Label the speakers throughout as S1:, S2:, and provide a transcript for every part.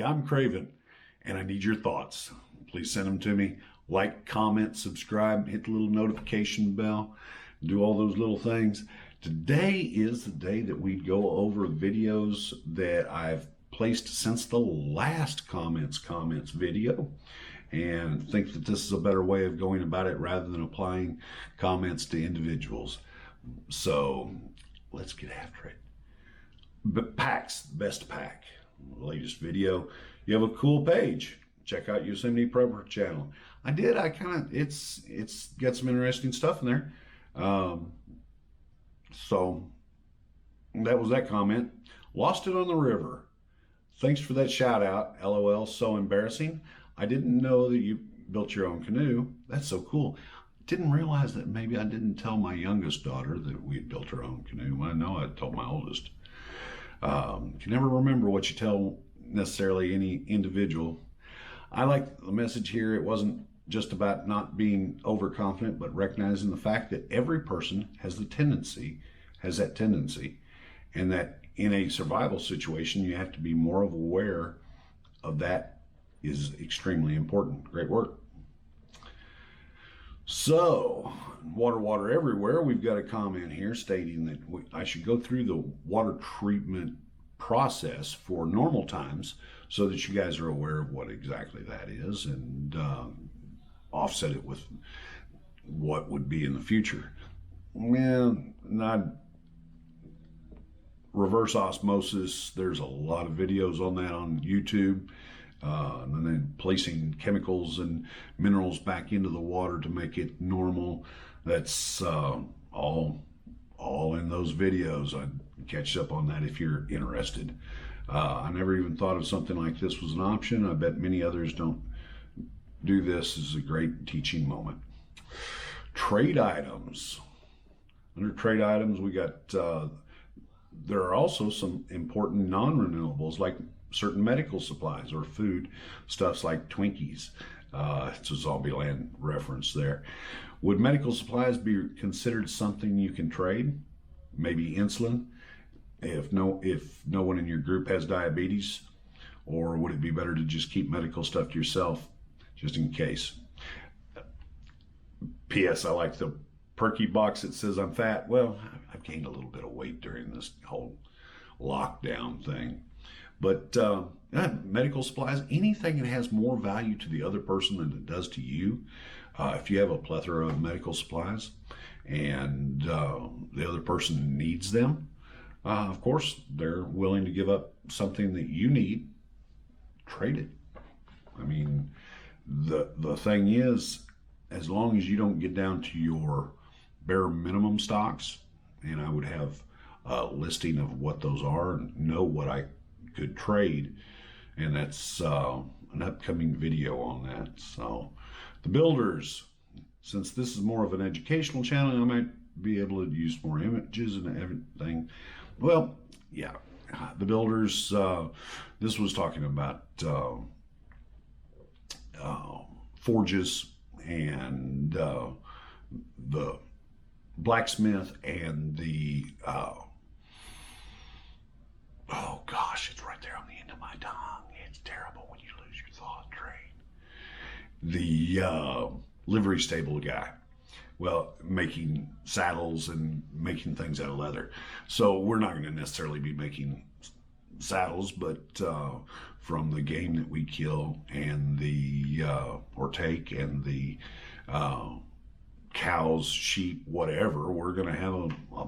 S1: I'm craving, and I need your thoughts. Please send them to me. Like, comment, subscribe, hit the little notification bell, do all those little things. Today is the day that we go over videos that I've placed since the last comments video, and think that this is a better way of going about it rather than applying comments to individuals. So let's get after it. But packs, best pack. Latest video. You have a cool page. Check out Yosemite Prepper channel. It's got some interesting stuff in there. So that was that comment. Lost it on the river. Thanks for that shout out. LOL, so embarrassing. I didn't know that you built your own canoe. That's so cool. Didn't realize that maybe I didn't tell my youngest daughter that we had built our own canoe. I know I told my oldest. You can never remember what you tell necessarily any individual. I like the message here. It wasn't just about not being overconfident, but recognizing the fact that every person has that tendency, and that in a survival situation, you have to be more aware of that is extremely important. Great work. So, water everywhere. We've got a comment here stating that I should go through the water treatment process for normal times so that you guys are aware of what exactly that is, and offset it with what would be in the future. Well, not reverse osmosis. There's a lot of videos on that on YouTube. And then placing chemicals and minerals back into the water to make it normal. That's all in those videos. I'd catch up on that if you're interested. I never even thought of something like this was an option. I bet many others don't do this. This is a great teaching moment. Trade items. Under trade items, we got, there are also some important non-renewables like certain medical supplies or food stuffs like Twinkies. It's a Zombieland reference there. Would medical supplies be considered something you can trade? Maybe insulin if no one in your group has diabetes? Or would it be better to just keep medical stuff to yourself just in case? P.S. I like the perky box that says I'm fat. Well, I've gained a little bit of weight during this whole lockdown thing. But medical supplies, anything that has more value to the other person than it does to you. If you have a plethora of medical supplies and the other person needs them, of course, they're willing to give up something that you need. Trade it. I mean, the thing is, as long as you don't get down to your bare minimum stocks, and I would have a listing of what those are and know what I could trade, and that's an upcoming video on that. So the builders, since this is more of an educational channel, I might be able to use more images and everything. Well, yeah, the builders, this was talking about forges and the blacksmith and the oh gosh, it's right there on the end of my tongue. It's terrible when you lose your thought train. The livery stable guy. Well, making saddles and making things out of leather. So we're not going to necessarily be making saddles, but from the game that we kill and the or take, and the cows, sheep, whatever, we're going to have a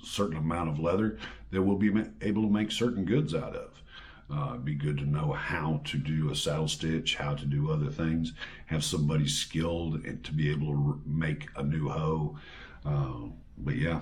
S1: certain amount of leather that we'll be able to make certain goods out of. It'd be good to know how to do a saddle stitch, how to do other things, have somebody skilled and to be able to make a new hoe. But yeah.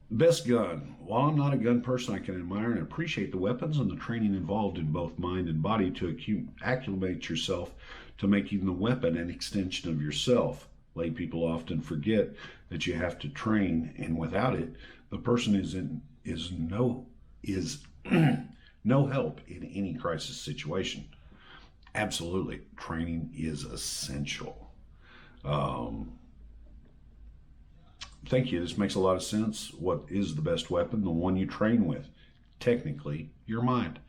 S1: Best gun. While I'm not a gun person, I can admire and appreciate the weapons and the training involved in both mind and body to acclimate yourself to making the weapon an extension of yourself. Lay people often forget that you have to train, and without it, the person is no help in any crisis situation. Absolutely, training is essential. Thank you. This makes a lot of sense. What is the best weapon? The one you train with. Technically, your mind.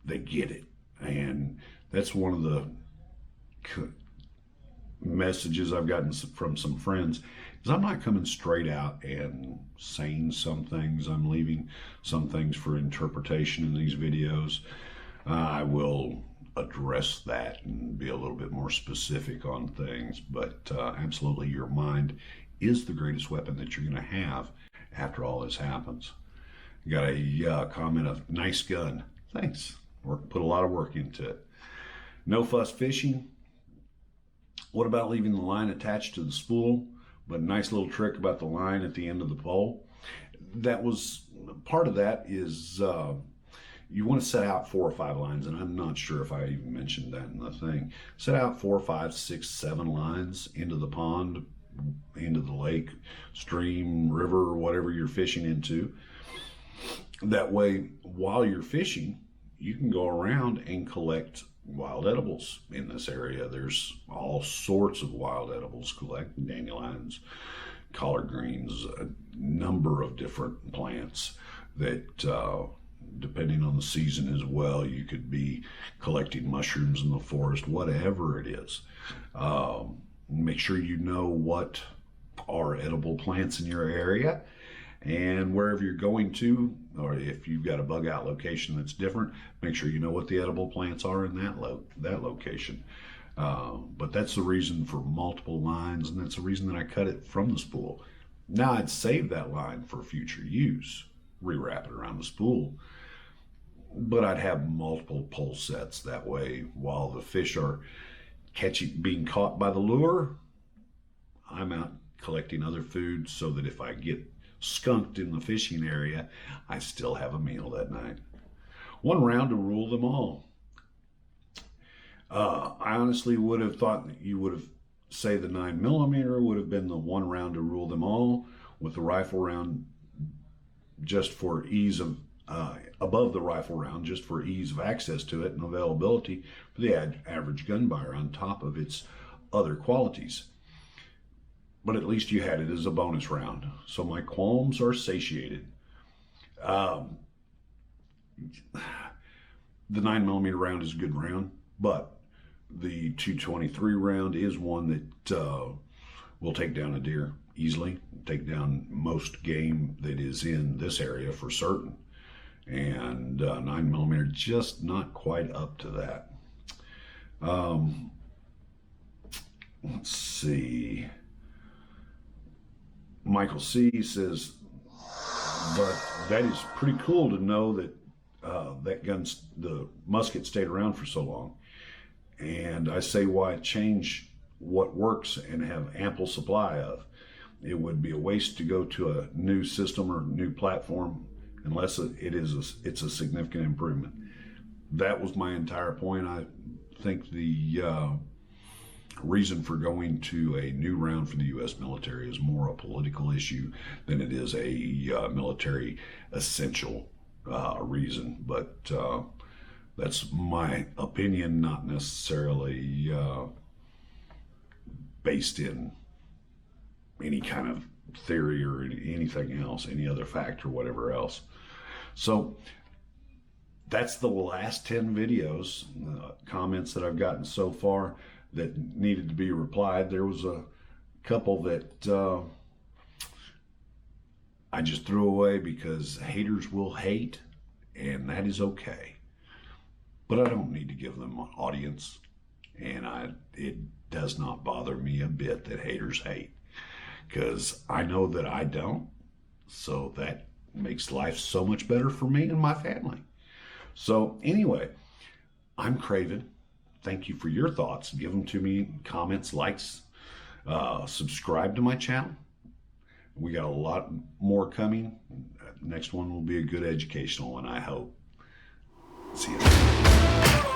S1: they get it. And that's one of the messages I've gotten from some friends, is I'm not coming straight out and saying some things. I'm leaving some things for interpretation in these videos. I will address that and be a little bit more specific on things, but absolutely, your mind is the greatest weapon that you're going to have after all this happens. You got a comment of nice gun. Thanks. Put a lot of work into it. No fuss fishing. What about leaving the line attached to the spool? But nice little trick about the line at the end of the pole. That was part of that is you want to set out 4 or 5 lines, and I'm not sure if I even mentioned that in the thing. Set out 4, 5, 6, 7 lines into the pond, into the lake, stream, river, or whatever you're fishing into. That way, while you're fishing, you can go around and collect wild edibles in this area. There's all sorts of wild edibles collected, dandelions, collard greens, a number of different plants that depending on the season as well, you could be collecting mushrooms in the forest, whatever it is. Make sure you know what are edible plants in your area, and wherever you're going to, or if you've got a bug out location that's different, make sure you know what the edible plants are in that location. But that's the reason for multiple lines, and that's the reason that I cut it from the spool. Now I'd save that line for future use, rewrap it around the spool, but I'd have multiple pole sets. That way, while the fish are being caught by the lure, I'm out collecting other food so that if I get skunked in the fishing area, I still have a meal that night. 1 round to rule them all. I honestly would have thought that you would have, say the 9mm would have been the 1 round to rule them all, with the rifle round just for ease of, above the rifle round, just for ease of access to it and availability for the average gun buyer on top of its other qualities. But at least you had it as a bonus round. So my qualms are satiated. The 9mm round is a good round, but the 223 round is one that will take down a deer easily, take down most game that is in this area for certain. And 9mm just not quite up to that. Let's see. Michael C. says, but that is pretty cool to know that the musket stayed around for so long. And I say, why change what works and have ample supply of? It would be a waste to go to a new system or new platform unless it's a significant improvement. That was my entire point. I think the reason for going to a new round for the U.S. military is more a political issue than it is a military essential reason. But that's my opinion, not necessarily based in any kind of theory or anything else, any other fact or whatever else. So that's the last 10 videos, comments that I've gotten so far that needed to be replied. There was a couple that I just threw away because haters will hate, and that is okay. But I don't need to give them an audience, and it does not bother me a bit that haters hate, because I know that I don't. So that makes life so much better for me and my family. So anyway, I'm Craven. Thank you for your thoughts. Give them to me, comments, likes, subscribe to my channel. We got a lot more coming. Next one will be a good educational one, I hope. See you.